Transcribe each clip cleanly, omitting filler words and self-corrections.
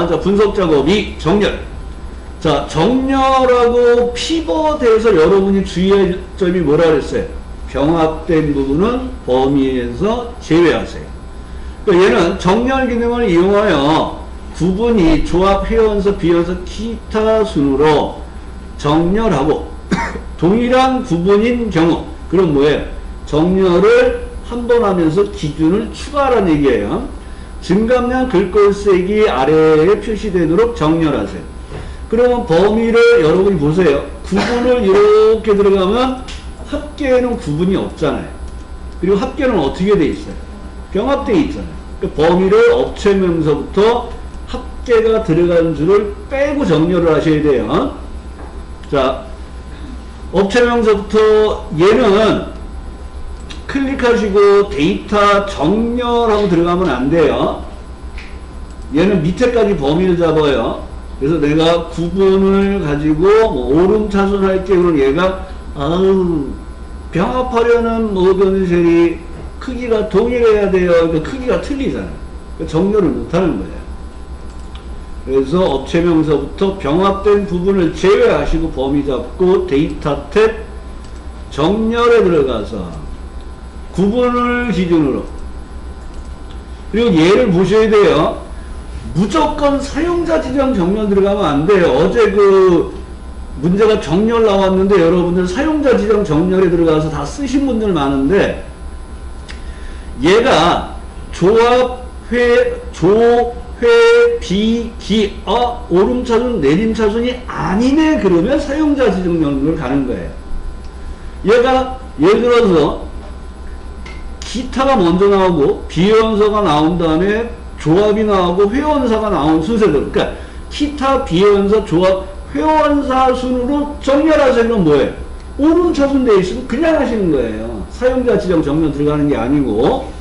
자, 분석 작업 2, 정렬. 자, 정렬하고 피벗에서 여러분이 주의할 점이 뭐라 그랬어요? 병합된 부분은 범위에서 제외하세요. 그러니까 얘는 정렬 기능을 이용하여 구분이 조합, 회원서, 비원서, 기타 순으로 정렬하고 동일한 구분인 경우, 그럼 뭐예요? 정렬을 한 번 하면서 기준을 추가하라는 얘기예요. 증감량 글꼴색이 아래에 표시되도록 정렬하세요. 그러면 범위를 여러분이 보세요. 구분을 이렇게 들어가면 합계에는 구분이 없잖아요. 그리고 합계는 어떻게 돼 있어요? 병합되어 있잖아요. 그러니까 범위를 업체명서부터 합계가 들어간 줄을 빼고 정렬을 하셔야 돼요. 자, 업체명서부터 얘는 클릭하시고 데이터 정렬하고 들어가면 안 돼요. 얘는 밑에까지 범위를 잡아요. 그래서 내가 구분을 가지고 뭐 오름차순 할게. 그럼 얘가 병합하려는 모든 셀이 크기가 동일해야 돼요. 그러니까 크기가 틀리잖아요. 그러니까 정렬을 못하는 거예요. 그래서 업체명서부터 병합된 부분을 제외하시고 범위 잡고 데이터 탭 정렬에 들어가서 구분을 기준으로, 그리고 얘를 보셔야 돼요. 무조건 사용자 지정 정렬 들어가면 안 돼요. 어제 그 문제가 정렬 나왔는데 여러분들 사용자 지정 정렬에 들어가서 다 쓰신 분들 많은데, 얘가 조합, 비, 기, 오름차순, 내림차순이 아니네. 그러면 사용자 지정 정렬을 가는 거예요. 얘가 예를 들어서 기타가 먼저 나오고 비원서가 나온 다음에 조합이 나오고 회원사가 나온 순서대로, 그러니까 기타, 비원서, 조합, 회원사 순으로 정렬하세요. 그럼 뭐예요? 오름차순 돼 있으면 그냥 하시는 거예요. 사용자 지정 정렬 들어가는 게 아니고.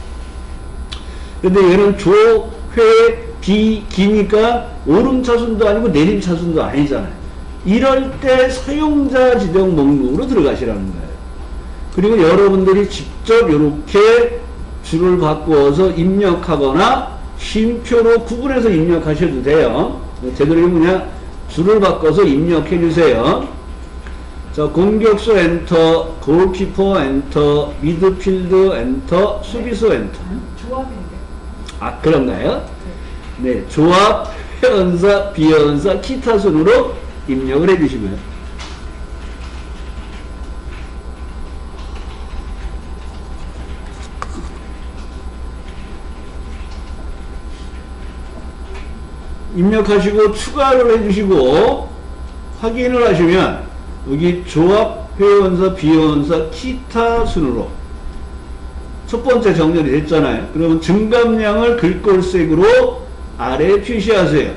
근데 얘는 조, 회, 비, 기니까 오름차순도 아니고 내림차순도 아니잖아요. 이럴 때 사용자 지정 목록으로 들어가시라는 거예요. 그리고 여러분들이 직접 이렇게 줄을 바꾸어서 입력하거나 쉼표로 구분해서 입력하셔도 돼요. 제대로 그냥 줄을 바꿔서 입력해 주세요. 자, 공격수 엔터, 골키퍼 엔터, 미드필드 엔터, 수비수 엔터. 조합인데. 아, 그런가요? 네, 조합, 회원사, 비원사, 기타 순으로 입력을 해 주시고요. 입력하시고 추가를 해주시고 확인을 하시면 여기 조합, 회원사, 비원사, 기타 순으로 첫 번째 정렬이 됐잖아요. 그러면 증감량을 글꼴색으로 아래에 표시하세요.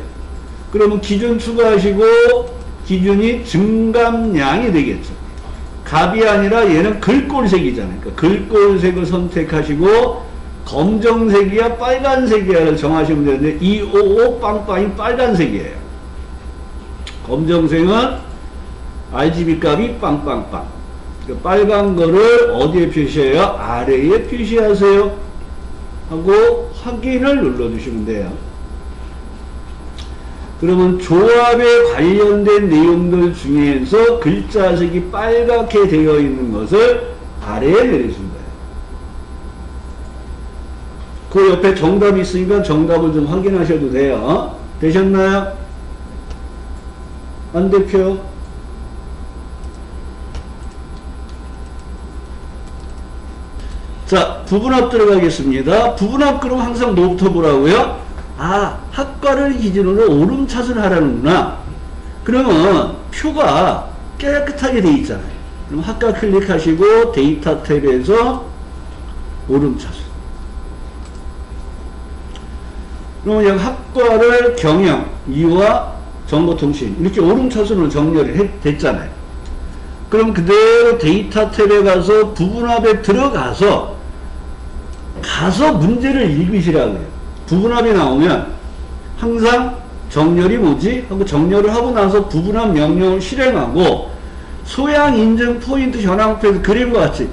그러면 기준 추가하시고 기준이 증감량이 되겠죠. 값이 아니라 얘는 글꼴색이잖아요. 그러니까 글꼴색을 선택하시고 검정색이야 빨간색이야를 정하시면 되는데 255 빵빵이 빨간색이에요. 검정색은 RGB 값이 빵빵빵. 빨간 거를 어디에 표시해요? 아래에 표시하세요. 하고 확인을 눌러주시면 돼요. 그러면 조합에 관련된 내용들 중에서 글자색이 빨갛게 되어 있는 것을 아래에 내리시면 돼요. 그 옆에 정답이 있으니까 정답을 좀 확인하셔도 돼요. 되셨나요? 안 대표? 자, 부분합 들어가겠습니다. 부분합 그럼 항상 뭐부터 보라고요? 아, 학과를 기준으로 오름차순 하라는구나. 그러면 표가 깨끗하게 돼 있잖아요. 그럼 학과 클릭하시고 데이터 탭에서 오름차순. 그러면 여기 학과를 경영, 이화, 정보통신 이렇게 오름차순으로 정렬이 됐잖아요. 그럼 그대로 데이터 탭에 가서 부분합에 들어가서 문제를 읽으시라고요. 부분합이 나오면 항상 정렬이 뭐지? 하고 정렬을 하고 나서 부분합 명령을 실행하고 소양 인증 포인트 현황표에서 그림과 같이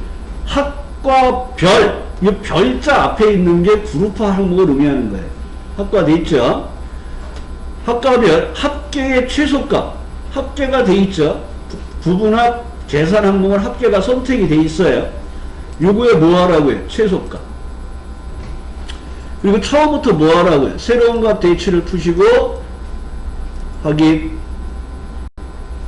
학과 별, 이 별자 앞에 있는 게 그룹화 항목을 의미하는 거예요. 학과 돼 있죠? 합가별, 합계의 최소값, 합계가 돼 있죠. 부분합 계산 항목은 합계가 선택이 돼 있어요. 요거에 뭐 하라고요? 최소값. 그리고 처음부터 뭐 하라고요? 새로운 값 대치를 푸시고 확인.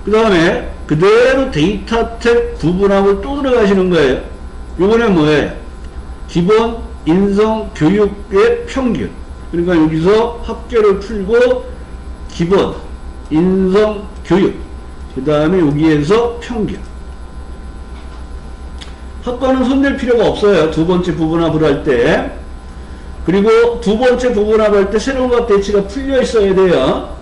그 다음에 그대로 데이터 탭 부분합을 또 들어가시는 거예요. 요번에 뭐예요? 기본 인성 교육의 평균. 그러니까 여기서 합계를 풀고 기본 인성 교육. 그 다음에 여기에서 평균. 합과는 손댈 필요가 없어요. 두 번째 부분합을 할 때. 그리고 두 번째 부분합을 할 때 새로운 값 대치가 풀려 있어야 돼요.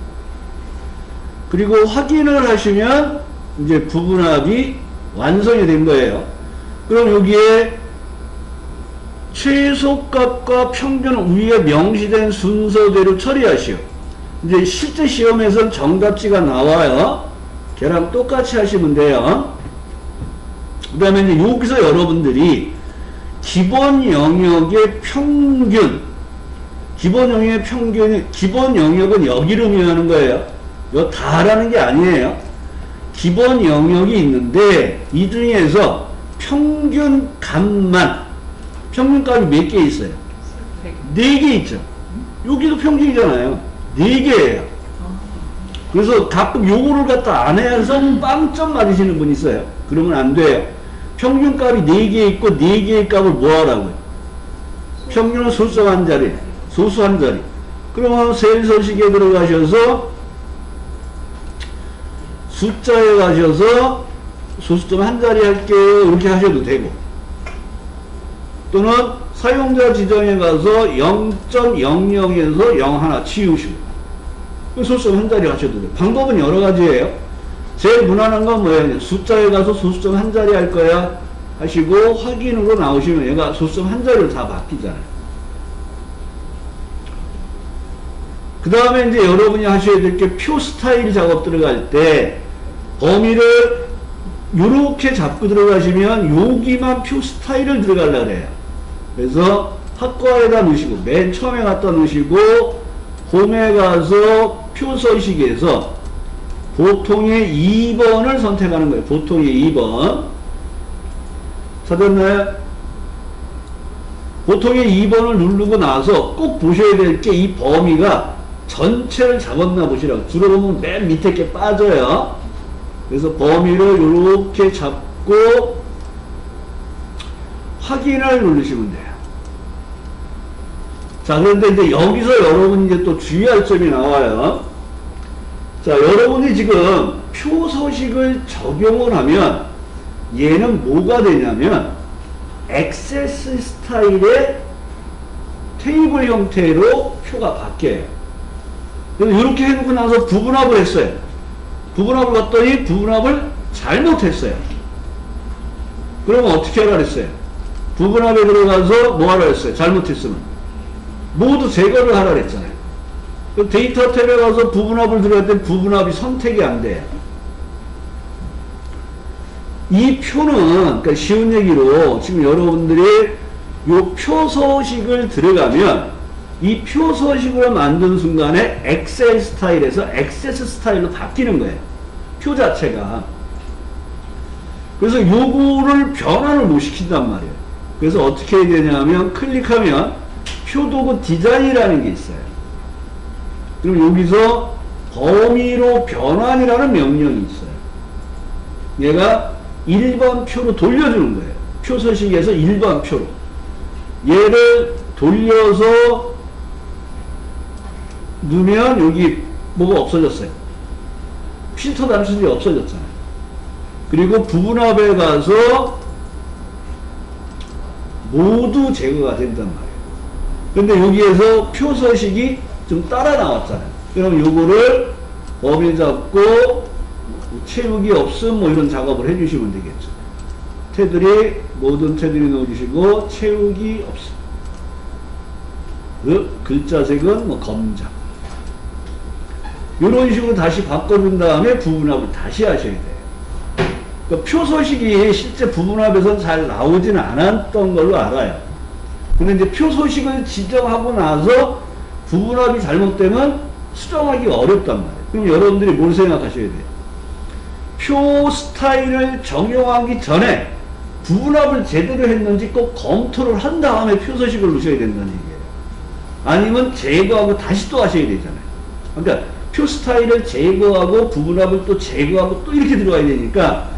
그리고 확인을 하시면 이제 부분합이 완성이 된 거예요. 그럼 여기에 최소값과 평균 위에 명시된 순서대로 처리하시오. 이제 실제 시험에서는 정답지가 나와요. 걔랑 똑같이 하시면 돼요. 그 다음에 이제 여기서 여러분들이 기본 영역의 평균, 기본 영역의 평균이, 기본 영역은 여기를 의미하는 거예요. 이거 다라는 게 아니에요. 기본 영역이 있는데 이 중에서 평균 값만, 평균 값이 몇 개 있어요? 4개 있죠. 여기도 평균이잖아요. 4개예요. 그래서 가끔 요거를 갖다 안 해서 빵점 맞으시는 분 있어요. 그러면 안 돼요. 평균 값이 4개 있고 4개의 값을 뭐 하라고요? 평균은 소수 한 자리, 소수 한 자리. 그러면 셀서식에 들어가셔서 숫자에 가셔서 소수점 한 자리 할게요. 이렇게 하셔도 되고, 또는 사용자 지정에 가서 0.00에서 0 하나 치우시고 소수점 한 자리 하셔도 돼요. 방법은 여러 가지예요. 제일 무난한 건 뭐예요? 숫자에 가서 소수점 한 자리 할 거야 하시고 확인으로 나오시면 얘가 소수점 한 자리로 다 바뀌잖아요. 그 다음에 이제 여러분이 하셔야 될 게 표 스타일 작업 들어갈 때 범위를 요렇게 잡고 들어가시면 여기만 표 스타일을 들어가려고 해요. 그래서 합과에다 넣으시고 맨 처음에 갖다 넣으시고 홈에 가서 표 서식에서 보통의 2번을 선택하는 거예요. 보통의 2번. 찾았나요? 보통의 2번을 누르고 나서 꼭 보셔야 될 게 이 범위가 전체를 잡았나 보시라고. 주로 보면 맨 밑에 게 빠져요. 그래서 범위를 이렇게 잡고 확인을 누르시면 돼요. 자, 그런데 이제 여기서 여러분이 이제 또 주의할 점이 나와요. 자, 여러분이 지금 표 서식을 적용을 하면 얘는 뭐가 되냐면 액세스 스타일의 테이블 형태로 표가 바뀌어요. 그래서 이렇게 해놓고 나서 부분합을 했어요. 부분합을 갔더니 부분합을 잘못했어요. 그러면 어떻게 하라 그랬어요? 부분합에 들어가서 뭐 하라 그랬어요? 잘못했으면 모두 제거를 하라 그랬잖아요. 데이터 탭에 가서 부분합을 들어갈 때 부분합이 선택이 안 돼요. 이 표는, 그러니까 쉬운 얘기로 지금 여러분들이 요 표 서식을 들어가면 이 표 서식을 만든 순간에 엑셀 스타일에서 액세스 스타일로 바뀌는 거예요. 표 자체가. 그래서 요거를 변환을 못 시킨단 말이에요. 그래서 어떻게 해야 되냐면 클릭하면 표도구 디자인이라는 게 있어요. 그럼 여기서 범위로 변환이라는 명령이 있어요. 얘가 1번 표로 돌려주는 거예요. 표 서식에서 1번 표로. 얘를 돌려서 넣으면 여기 뭐가 없어졌어요. 필터 단순이 없어졌잖아요. 그리고 부분합에 가서 모두 제거가 된단 말이에요. 근데 여기에서 표 서식이 좀 따라 나왔잖아요. 그럼 요거를 범위 잡고 채우기 없음 뭐 이런 작업을 해주시면 되겠죠. 테두리 모든 테두리 넣어주시고 채우기 없음. 그 글자색은 뭐 검정. 이런 식으로 다시 바꿔준 다음에 부분합을 다시 하셔야 돼요. 그러니까 표 서식이 실제 부분합에서는 잘 나오지는 않았던 걸로 알아요. 근데 이제 표 서식을 지정하고 나서 부분합이 잘못되면 수정하기 어렵단 말이에요. 그럼 여러분들이 뭘 생각하셔야 돼요? 표 스타일을 적용하기 전에 부분합을 제대로 했는지 꼭 검토를 한 다음에 표 서식을 넣으셔야 된다는 얘기예요. 아니면 제거하고 다시 또 하셔야 되잖아요. 그러니까 표 스타일을 제거하고 부분합을 또 제거하고 또 이렇게 들어가야 되니까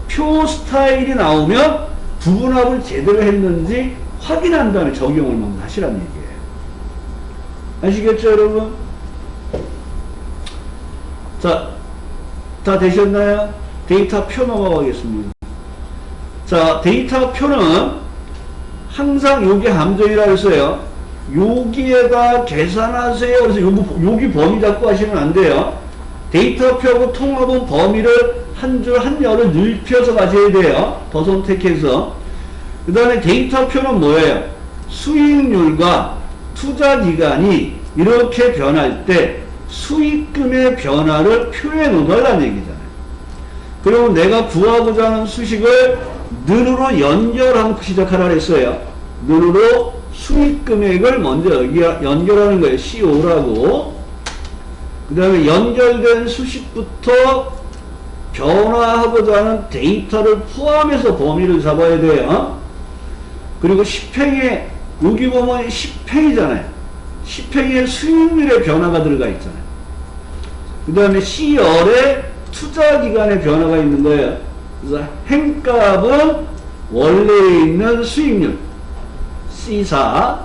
표 스타일이 나오면 부분합을 제대로 했는지 확인한 다음에 적용을 먼저 하시라는 얘기예요. 아시겠죠, 여러분? 자, 다 되셨나요? 데이터 표 넘어가겠습니다. 자, 데이터 표는 항상 요게 함정이라고 했어요. 여기에다 계산하세요. 그래서 여기 범위 잡고 하시면 안 돼요. 데이터 표하고 통합은 범위를 한 줄 한 열을 넓혀서 가셔야 돼요. 더 선택해서. 그 다음에 데이터 표는 뭐예요? 수익률과 투자 기간이 이렇게 변할 때 수익금의 변화를 표에 넣어달라는 얘기잖아요. 그러면 내가 구하고자 하는 수식을 는으로 연결하고 시작하라 했어요. 는으로 수익 금액을 먼저 여기 연결하는 거예요. CO라고. 그 다음에 연결된 수식부터 변화하고자 하는 데이터를 포함해서 범위를 잡아야 돼요. 그리고 10행에, 여기 보면 10행이잖아요. 10행에 수익률의 변화가 들어가 있잖아요. 그 다음에 C열에 투자 기간의 변화가 있는 거예요. 그래서 행값은 원래 있는 수익률 C4,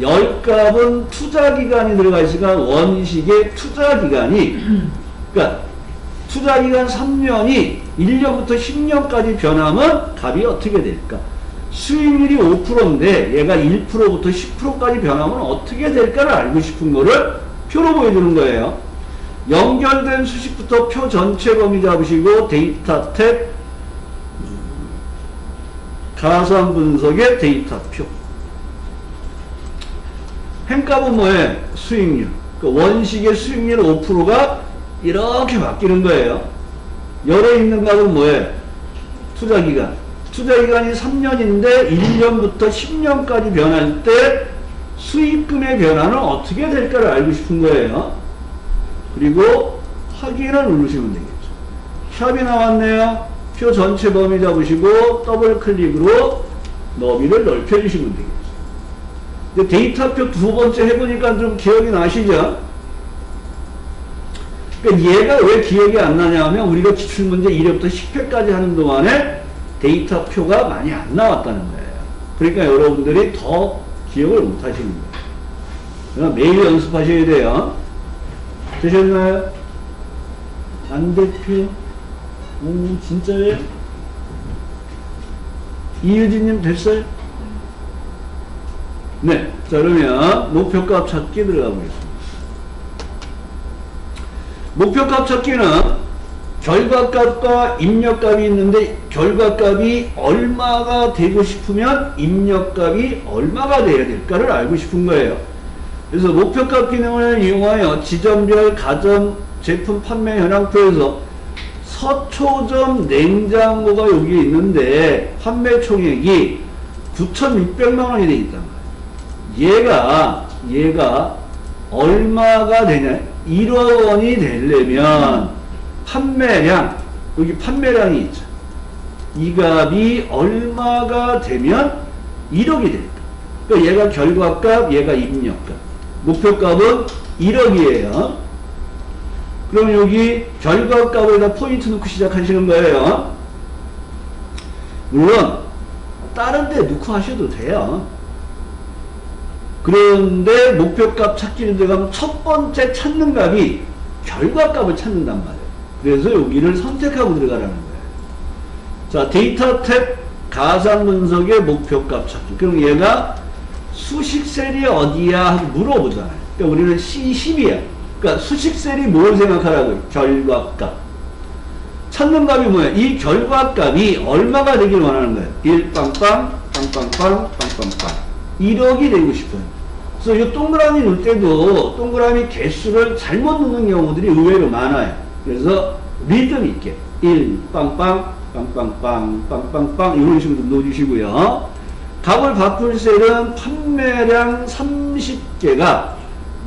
열값은 투자 기간이 들어가 있으니까 원식의 투자 기간이 그러니까 투자 기간 3년이 1년부터 10년까지 변하면 값이 어떻게 될까? 수익률이 5%인데 얘가 1%부터 10%까지 변하면 어떻게 될까를 알고 싶은 거를 표로 보여주는 거예요. 연결된 수식부터 표 전체 범위 잡으시고 데이터 탭 가산 분석의 데이터 표. 행값은 뭐예요? 수익률. 그 원식의 수익률 5%가 이렇게 바뀌는 거예요. 열에 있는 값은 뭐예요? 투자기간. 투자기간이 3년인데 1년부터 10년까지 변할 때 수익금의 변화는 어떻게 될까를 알고 싶은 거예요. 그리고 확인을 누르시면 되겠죠. 샵이 나왔네요. 표 전체 범위 잡으시고 더블 클릭으로 너비를 넓혀주시면 되겠죠. 근데 데이터표 두 번째 해보니까 좀 기억이 나시죠? 그러니까 얘가 왜 기억이 안 나냐 하면 우리가 기출문제 1회부터 10회까지 하는 동안에 데이터표가 많이 안 나왔다는 거예요. 그러니까 여러분들이 더 기억을 못 하시는 거예요. 그러니까 매일 연습하셔야 돼요. 되셨나요? 안대표? 진짜예요? 이유진님 됐어요? 네. 자, 그러면 목표값 찾기 들어가 보겠습니다. 목표값 찾기는 결과값과 입력값이 있는데 결과값이 얼마가 되고 싶으면 입력값이 얼마가 돼야 될까를 알고 싶은 거예요. 그래서 목표값 기능을 이용하여 지점별 가전 제품 판매 현황표에서 서초점 냉장고가 여기 있는데 판매 총액이 9,600만 원이 돼 있단 말이에요. 얘가 얼마가 되냐? 1억 원이 되려면 판매량, 여기 판매량이 있죠. 이 값이 얼마가 되면 1억이 될까? 그러니까 얘가 결과값, 얘가 입력값. 목표값은 1억이에요. 그럼 여기 결과값에다 포인트 넣고 시작하시는 거예요. 물론 다른 데 넣고 하셔도 돼요. 그런데 목표값 찾기를 들어가면 첫 번째 찾는 값이 결과값을 찾는단 말이에요. 그래서 여기를 선택하고 들어가라는 거예요. 자, 데이터 탭 가상 분석의 목표값 찾기. 그럼 얘가 수식셀이 어디야? 하고 물어보잖아요. 그러니까 우리는 C10이야. 그러니까 수식셀이 뭘 생각하라고요? 결과값. 찾는 값이 뭐야? 이 결과값이 얼마가 되길 원하는 거예요. 1 빵빵, 빵빵빵, 빵빵빵. 1억이 되고 싶어요. 그래서 이 동그라미 넣을 때도 동그라미 개수를 잘못 넣는 경우들이 의외로 많아요. 그래서 리듬 있게 1 빵빵, 빵빵빵, 빵빵빵 이런 식으로 넣어주시고요. 값을 바꿀 셀은 판매량 30개가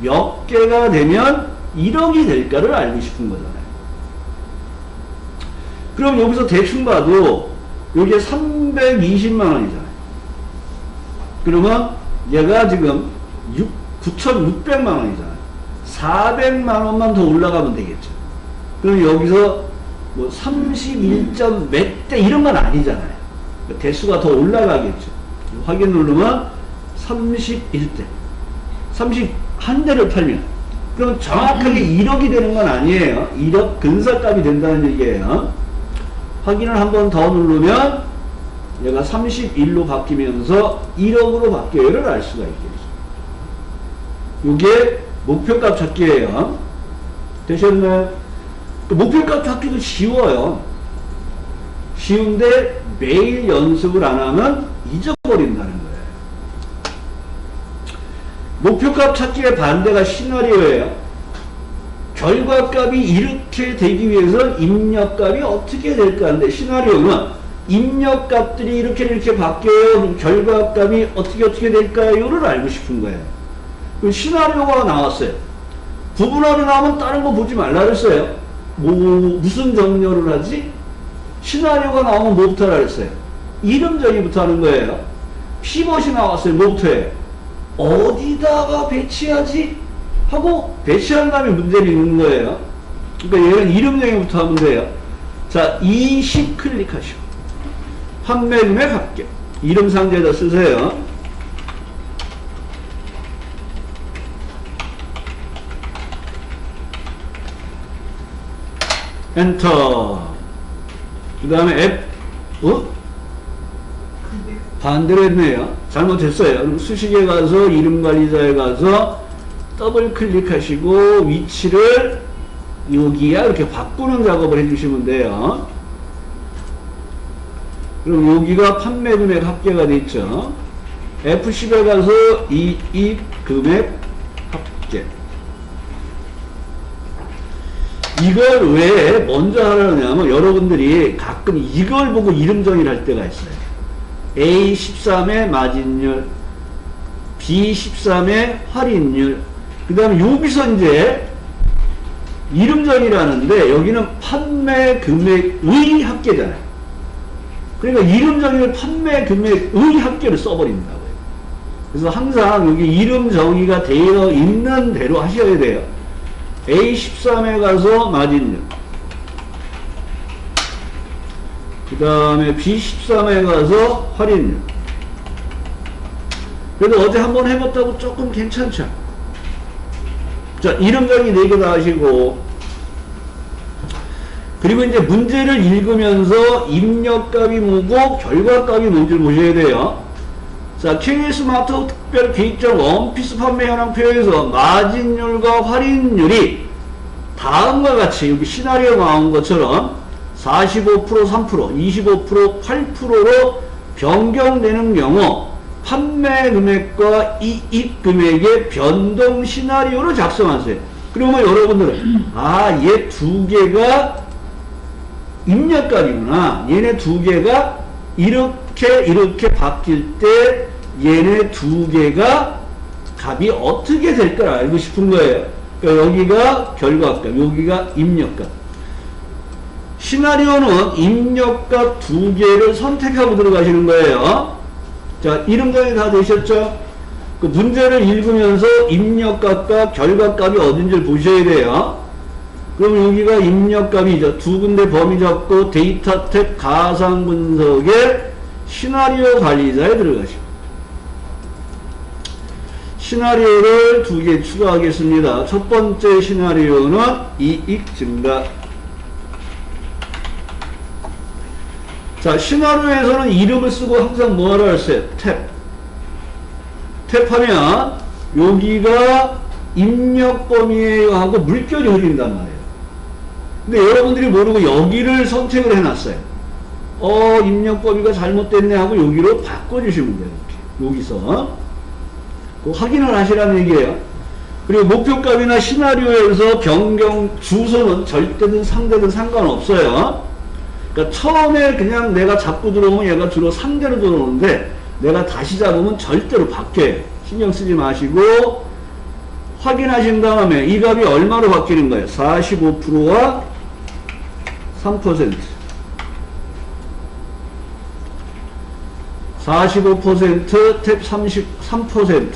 몇 개가 되면 1억이 될까를 알고 싶은 거잖아요. 그럼 여기서 대충 봐도 여기에 320만 원이잖아요. 그러면 얘가 지금 9,600만 원이잖아요. 400만 원만 더 올라가면 되겠죠. 그럼 여기서 뭐 31점 몇 대 이런 건 아니잖아요. 대수가 더 올라가겠죠. 확인 누르면 31대. 31대를 팔면. 그럼 정확하게 1억이 되는 건 아니에요. 1억 근사값이 된다는 얘기예요. 확인을 한 번 더 누르면 얘가 31로 바뀌면서 1억으로 바뀌어요를 알 수가 있겠죠. 이게 목표값 찾기예요. 되셨나요? 목표값 찾기도 쉬워요. 쉬운데 매일 연습을 안 하면 잊어버린다는 거예요. 목표값 찾기의 반대가 시나리오예요. 결과값이 이렇게 되기 위해서는 입력값이 어떻게 될까 하는데, 시나리오는 입력값들이 이렇게 바뀌어요. 그럼 결과값이 어떻게 될까요를 알고 싶은 거예요. 그럼 시나리오가 나왔어요. 부분하로 나오면 다른 거 보지 말라 그랬어요. 무슨 정렬을 하지? 시나리오가 나오면 뭐부터 하라 그랬어요? 이름 정의부터 하는 거예요. 피벗이 나왔어요. 뭐부터 해요? 어디다가 배치하지? 하고 배치한 다음에 문제를 읽는 거예요. 그러니까 얘는 이름 정의부터 하면 돼요. 자, 20 클릭하시고 판매 금액 합계 이름 상자에다 쓰세요. 엔터. 그 다음에 앱, 반대로 했네요. 잘못했어요. 그럼 수식에 가서 이름 관리자에 가서 더블 클릭하시고 위치를 여기야 이렇게 바꾸는 작업을 해주시면 돼요. 그럼 여기가 판매 금액 합계가 됐죠. F10에 가서 이익 금액 합계. 이걸 왜 먼저 하려냐면 여러분들이 가끔 이걸 보고 이름 정의를 할 때가 있어요. A13의 마진율, B13의 할인율, 그 다음에 여기서 이제 이름 정의를 하는데 여기는 판매 금액의 합계잖아요. 그러니까 이름 정의를 판매 금액의 합계를 써버린다고요. 그래서 항상 여기 이름 정의가 되어 있는 대로 하셔야 돼요. A13에 가서 마진율, 그 다음에 B13에 가서 할인율. 그래도 어제 한번 해봤다고 조금 괜찮죠? 자, 이름 정의 4개 다 하시고, 그리고 이제 문제를 읽으면서 입력값이 뭐고 결과값이 뭔지를 보셔야 돼요. 자, KS마트 특별 계획적 원피스 판매 현황표에서 마진율과 할인율이 다음과 같이 여기 시나리오 나온 것처럼 45% 3%, 25% 8%로 변경되는 경우 판매 금액과 이익 금액의 변동 시나리오를 작성하세요. 그러면 여러분들은 얘 두 개가 입력값이구나. 얘네 두 개가 이렇게 바뀔 때 얘네 두 개가 값이 어떻게 될까를 알고 싶은 거예요. 그러니까 여기가 결과값, 여기가 입력값. 시나리오는 입력값 두 개를 선택하고 들어가시는 거예요. 자, 이름 정의 다 되셨죠? 그 문제를 읽으면서 입력값과 결과값이 어딘지를 보셔야 돼요. 그럼 여기가 입력값이죠. 두 군데 범위 잡고 데이터 탭 가상 분석에 시나리오 관리자에 들어가시고 시나리오를 두 개 추가하겠습니다. 첫 번째 시나리오는 이익 증가. 자, 시나리오에서는 이름을 쓰고 항상 뭐 하라 했어요? 탭. 탭하면 여기가 입력 범위에요 하고 물결이 흐린단 말이에요. 근데 여러분들이 모르고 여기를 선택을 해놨어요. 입력 범위가 잘못됐네 하고 여기로 바꿔주시면 돼요. 이렇게. 여기서. 확인을 하시라는 얘기예요. 그리고 목표값이나 시나리오에서 변경 주소는 절대든 상대든 상관없어요. 그러니까 처음에 그냥 내가 잡고 들어오면 얘가 주로 상대로 들어오는데 내가 다시 잡으면 절대로 바뀌어요. 신경 쓰지 마시고 확인하신 다음에 이 값이 얼마로 바뀌는 거예요? 45%와 3%. 45% 탭 33%.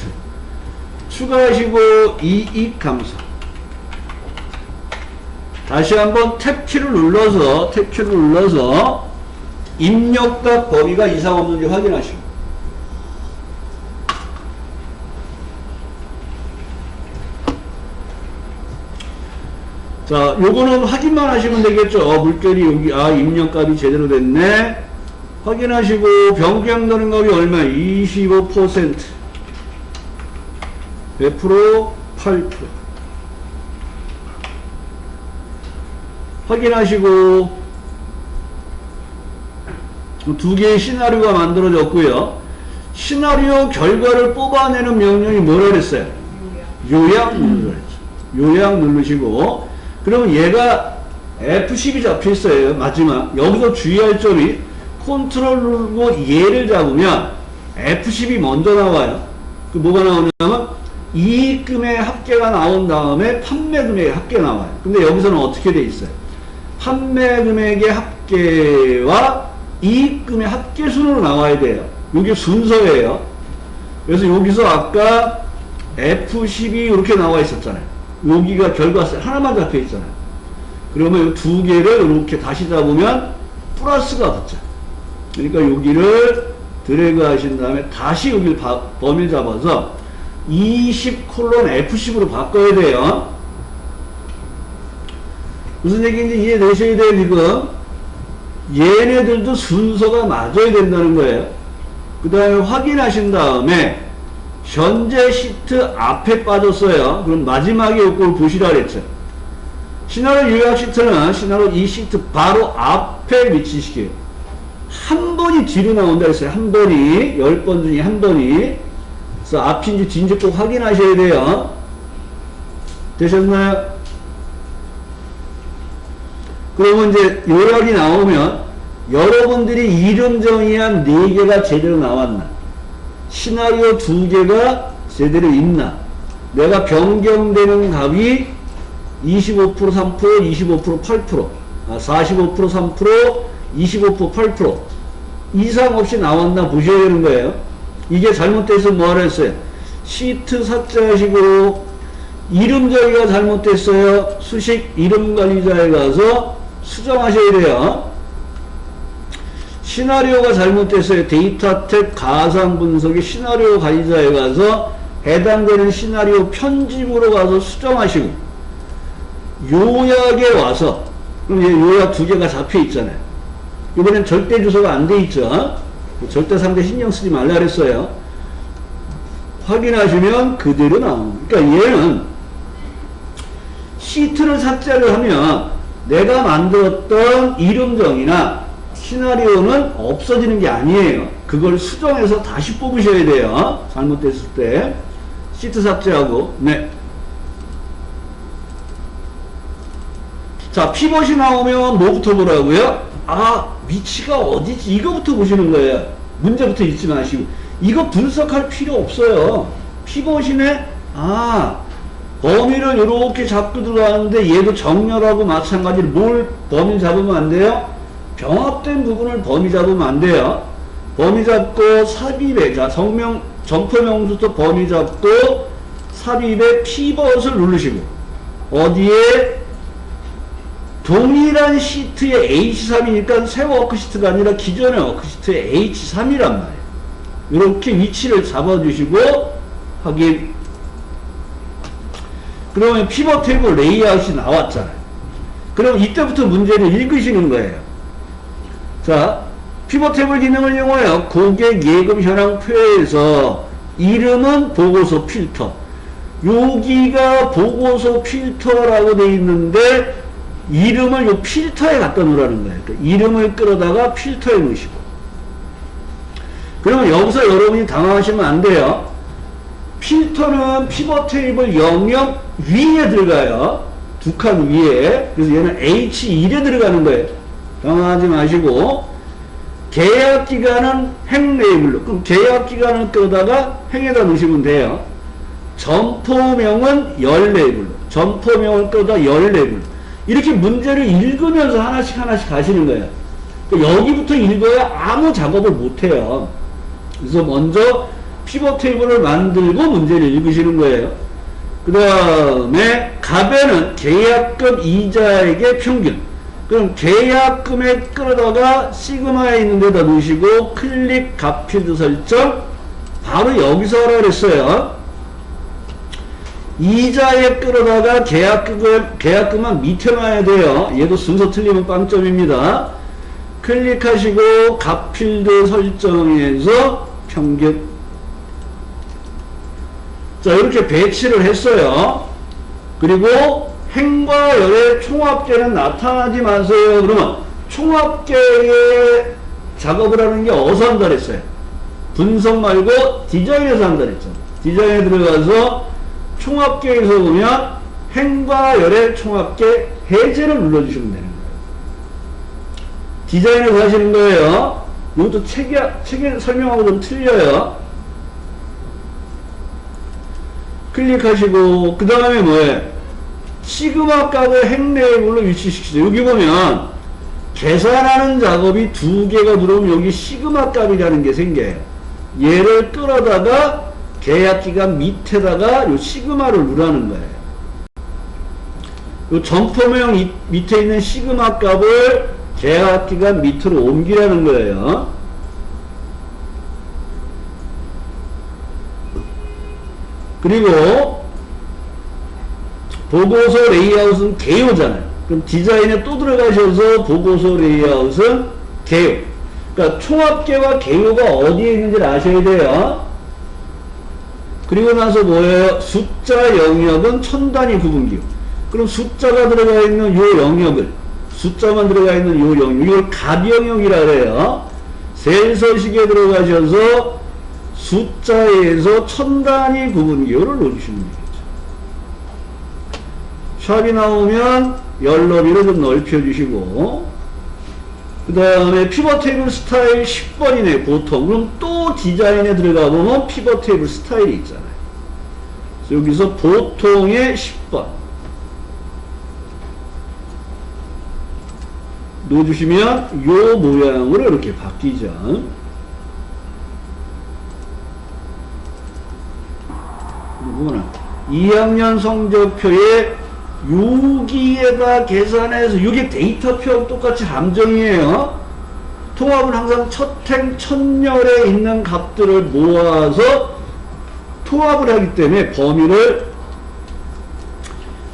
추가하시고 이익 감소. 다시 한번 탭키를 눌러서 입력값 범위가 이상 없는지 확인하시고. 자, 요거는 확인만 하시면 되겠죠. 물결이 여기, 입력값이 제대로 됐네. 확인하시고, 변경되는 값이 얼마? 25%. 몇 프로? 8%. 확인하시고, 두 개의 시나리오가 만들어졌고요. 시나리오 결과를 뽑아내는 명령이 뭐라 그랬어요? 요약 누르라 그랬죠. 요약 누르시고, 그러면 얘가 F10이 잡혀 있어요. 마지막. 여기서 주의할 점이 컨트롤 누르고 얘를 잡으면 F10이 먼저 나와요. 그 뭐가 나오냐면 이익금의 합계가 나온 다음에 판매금액의 합계 나와요. 근데 여기서는 어떻게 돼 있어요? 판매금액의 합계와 이익금의 합계 순으로 나와야 돼요. 이게 순서예요. 그래서 여기서 아까 F10이 이렇게 나와 있었잖아요. 여기가 결과세 하나만 잡혀 있잖아요. 그러면 이 두 개를 이렇게 다시 잡으면 플러스가 붙죠. 그러니까 여기를 드래그 하신 다음에 다시 여기를 범위 잡아서 20:F10으로 바꿔야 돼요. 무슨 얘기인지 이해되셔야 돼요. 지금 얘네들도 순서가 맞아야 된다는 거예요. 그 다음에 확인하신 다음에 현재 시트 앞에 빠졌어요. 그럼 마지막에 이걸 보시라 그랬죠. 시나리오 요약 시트는 시나리오 이 시트 바로 앞에 위치시켜요. 한 번이 뒤로 나온다 그랬어요. 한 번이 10번 중에 한 번이. 그래서 앞인지 뒤인지 꼭 확인하셔야 돼요. 되셨나요? 그러면 이제 요약이 나오면 여러분들이 이름 정의한 4개가 제대로 나왔나? 시나리오 2개가 제대로 있나? 내가 변경되는 값이 25% 3% 25% 8% 45% 3% 25% 8% 이상 없이 나왔나 보셔야 되는 거예요. 이게 잘못돼서 뭐하라 했어요? 시트 삭제하시고 이름 정의가 잘못됐어요. 수식 이름 관리자에 가서 수정하셔야 돼요. 시나리오가 잘못됐어요. 데이터 탭 가상 분석의 시나리오 관리자에 가서 해당되는 시나리오 편집으로 가서 수정하시고 요약에 와서 그럼 이제 요약 2개가 잡혀 있잖아요. 이번엔 절대 주소가 안 돼 있죠. 절대 상대 신경 쓰지 말라 그랬어요. 확인하시면 그대로 나옵니다. 그러니까 얘는 시트를 삭제를 하면 내가 만들었던 이름정이나 시나리오는 없어지는 게 아니에요. 그걸 수정해서 다시 뽑으셔야 돼요. 잘못됐을 때. 시트 삭제하고. 네. 자, 피벗이 나오면 뭐부터 보라고요? 위치가 어디지? 이거부터 보시는 거예요. 문제부터 읽지 마시고. 이거 분석할 필요 없어요. 피벗이네? 범위를 이렇게 잡고 들어가는데 얘도 정렬하고 마찬가지로 뭘 범위 잡으면 안 돼요? 병합된 부분을 범위 잡으면 안 돼요. 범위 잡고 삽입에, 자, 점퍼명부터 범위 잡고 삽입에 피벗을 누르시고, 어디에? 동일한 시트의 H3이니까 새 워크시트가 아니라 기존의 워크시트의 H3이란 말이에요. 이렇게 위치를 잡아주시고, 확인. 그러면 피벗 테이블 레이아웃이 나왔잖아요. 그럼 이때부터 문제를 읽으시는 거예요. 자, 피벗 테이블 기능을 이용하여 고객 예금 현황표에서 이름은 보고서 필터. 여기가 보고서 필터라고 되어 있는데 이름을 요 필터에 갖다 놓으라는 거예요. 그러니까 이름을 끌어다가 필터에 넣으시고. 그러면 여기서 여러분이 당황하시면 안 돼요. 필터는 피벗 테이블 영역 위에 들어가요. 두 칸 위에. 그래서 얘는 H1에 들어가는 거예요. 당황하지 마시고. 계약기간은 행 레이블로. 그럼 계약기간을 끌어다가 행에다 넣으시면 돼요. 점포명은 14불. 점포명을 끌어다 14불. 이렇게 문제를 읽으면서 하나씩 가시는 거예요. 여기부터 읽어야 아무 작업을 못해요. 그래서 먼저 피벗 테이블을 만들고 문제를 읽으시는 거예요. 그 다음에 갑에는 계약금 이자액의 평균. 그럼 계약금에 끌어다가 시그마에 있는 데다 놓으시고 클릭 값 필드 설정 바로 여기서 하라 그랬어요. 이자에 끌어다가 계약금은 밑에 놔야 돼요. 얘도 순서 틀리면 빵점입니다. 클릭하시고 값 필드 설정해서 평균. 자, 이렇게 배치를 했어요. 그리고 행과 열의 총합계는 나타나지 마세요. 그러면 총합계의 작업을 하는 게 어디서 한다 그랬어요? 분석 말고 디자인에서 한다 그랬죠. 디자인에 들어가서 총합계에서 보면 행과 열의 총합계 해제를 눌러주시면 되는 거예요. 디자인에서 하시는 거예요. 이것도 책에 설명하고 좀 틀려요. 클릭하시고 그 다음에 뭐예요? 시그마 값을 행 레이블로 위치시키죠. 여기 보면 계산하는 작업이 두 개가 들어오면 여기 시그마 값이라는 게 생겨요. 얘를 끌어다가 계약기간 밑에다가 요 시그마를 누르는 거예요. 요 점포명 밑에 있는 시그마 값을 계약기간 밑으로 옮기라는 거예요. 그리고 보고서 레이아웃은 개요잖아요. 그럼 디자인에 또 들어가셔서 보고서 레이아웃은 개요. 그러니까 총합계와 개요가 어디에 있는지를 아셔야 돼요. 그리고 나서 뭐예요? 숫자 영역은 천 단위 구분기호. 그럼 숫자가 들어가 있는 요 영역을, 숫자만 들어가 있는 요 영역, 이걸 값 영역이라 그래요. 셀 서식에 들어가셔서 숫자에서 천 단위 구분기호를 넣어주시면 되겠죠. 샵이 나오면 열 너비를 좀 넓혀주시고, 그 다음에 피벗 테이블 스타일 10번이네, 보통. 그럼 또 디자인에 들어가 보면 피벗 테이블 스타일이 있잖아요. 그래서 여기서 보통의 10번. 넣어주시면 요 모양으로 이렇게 바뀌죠. 이거는 2학년 성적표에 여기에다 계산해서, 이게 데이터표 똑같이 함정이에요. 통합은 항상 첫행 첫열에 있는 값들을 모아서 통합을 하기 때문에 범위를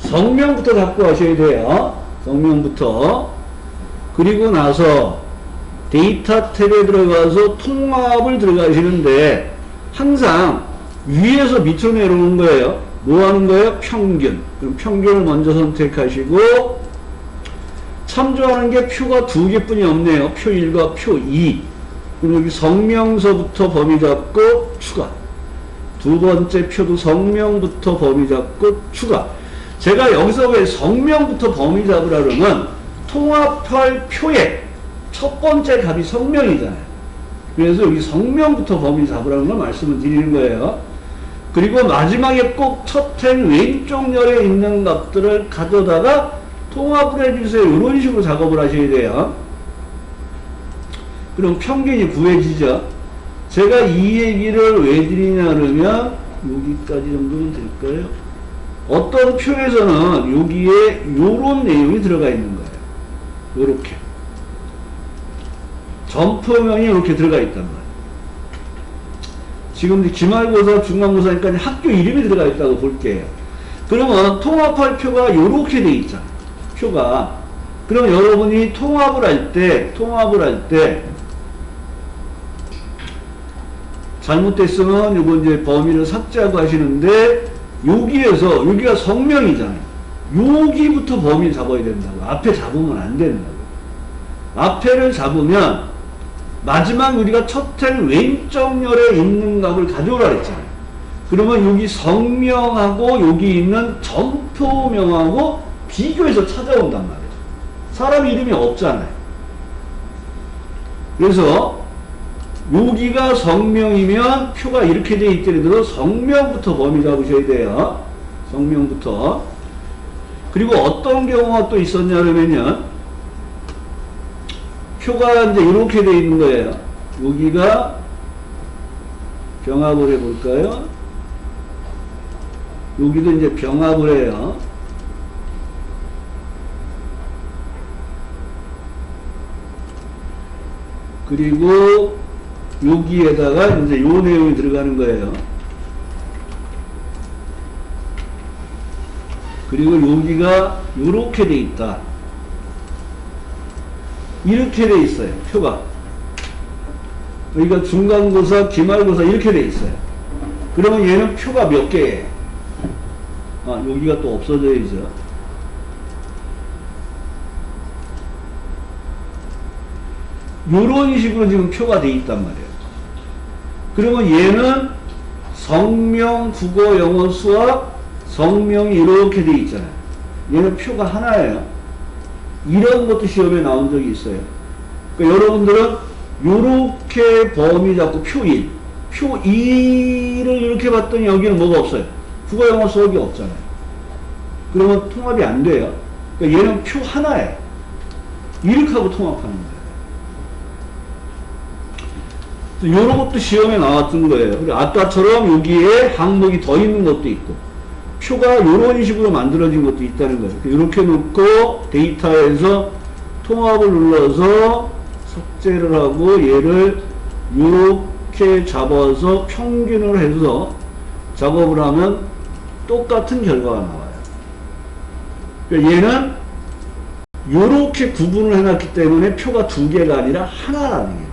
성명부터 잡고 하셔야 돼요. 성명부터. 그리고 나서 데이터 탭에 들어가서 통합을 들어가시는데 항상 위에서 밑으로 내려오는 거예요. 뭐 하는 거예요? 평균. 그럼 평균을 먼저 선택하시고, 참조하는 게 표가 두 개뿐이 없네요. 표 1과 표 2. 그럼 여기 성명서부터 범위 잡고 추가. 두 번째 표도 성명부터 범위 잡고 추가. 제가 여기서 왜 성명부터 범위 잡으라 그러면 통합할 표의 첫 번째 값이 성명이잖아요. 그래서 여기 성명부터 범위 잡으라는 걸 말씀을 드리는 거예요. 그리고 마지막에 꼭 첫행 왼쪽 열에 있는 값들을 가져다가 통합을 해주세요. 이런 식으로 작업을 하셔야 돼요. 그럼 평균이 구해지죠. 제가 이 얘기를 왜 드리냐 그러면 여기까지 정도면 될까요? 어떤 표에서는 여기에 요런 내용이 들어가 있는 거예요. 요렇게 점포명이 이렇게 들어가 있단 말이에요. 지금 기말고사, 중간고사니까 학교 이름이 들어가 있다고 볼게요. 그러면 통합할 표가 요렇게 돼 있잖아요. 표가. 그럼 여러분이 통합을 할 때 잘못됐으면 요거 이제 범위를 삭제하고 하시는데, 여기에서 여기가 성명이잖아요. 여기부터 범위 잡아야 된다고. 앞에 잡으면 안 된다고. 앞에를 잡으면 마지막 우리가 첫행 왼쪽 열에 있는 값을 가져오라 그랬잖아요. 그러면 여기 성명하고 여기 있는 점포명하고 비교해서 찾아온단 말이에요. 사람 이름이 없잖아요. 그래서 여기가 성명이면 표가 이렇게 돼 있더라도 성명부터 범위 잡으셔야 돼요. 성명부터. 그리고 어떤 경우가 또 있었냐 그러면요. 표가 이제 이렇게 돼 있는 거예요. 여기가 병합을 해볼까요? 여기도 이제 병합을 해요. 그리고 여기에다가 이제 요 내용이 들어가는 거예요. 그리고 여기가 요렇게 돼 있다. 이렇게 돼 있어요. 표가. 그러니까 중간고사, 기말고사 이렇게 돼 있어요. 그러면 얘는 표가 몇 개예요? 여기가 또 없어져야죠. 요런 식으로 지금 표가 돼 있단 말이에요. 그러면 얘는 성명, 국어, 영어, 수학, 성명이 이렇게 돼 있잖아요. 얘는 표가 하나예요. 이런 것도 시험에 나온 적이 있어요. 그러니까 여러분들은 요렇게 범위 잡고 표 1, 표 2를 이렇게 봤더니 여기는 뭐가 없어요. 국어, 영어, 수학이 없잖아요. 그러면 통합이 안 돼요. 그러니까 얘는 표 하나예요. 이렇게 하고 통합하는 거예요. 이런 것도 시험에 나왔던 거예요. 그리고 아까처럼 여기에 항목이 더 있는 것도 있고, 표가 이런 식으로 만들어진 것도 있다는 거예요. 이렇게 놓고 데이터에서 통합을 눌러서 삭제를 하고 얘를 이렇게 잡아서 평균을 해서 작업을 하면 똑같은 결과가 나와요. 그러니까 얘는 이렇게 구분을 해놨기 때문에 표가 두 개가 아니라 하나라는 거예요.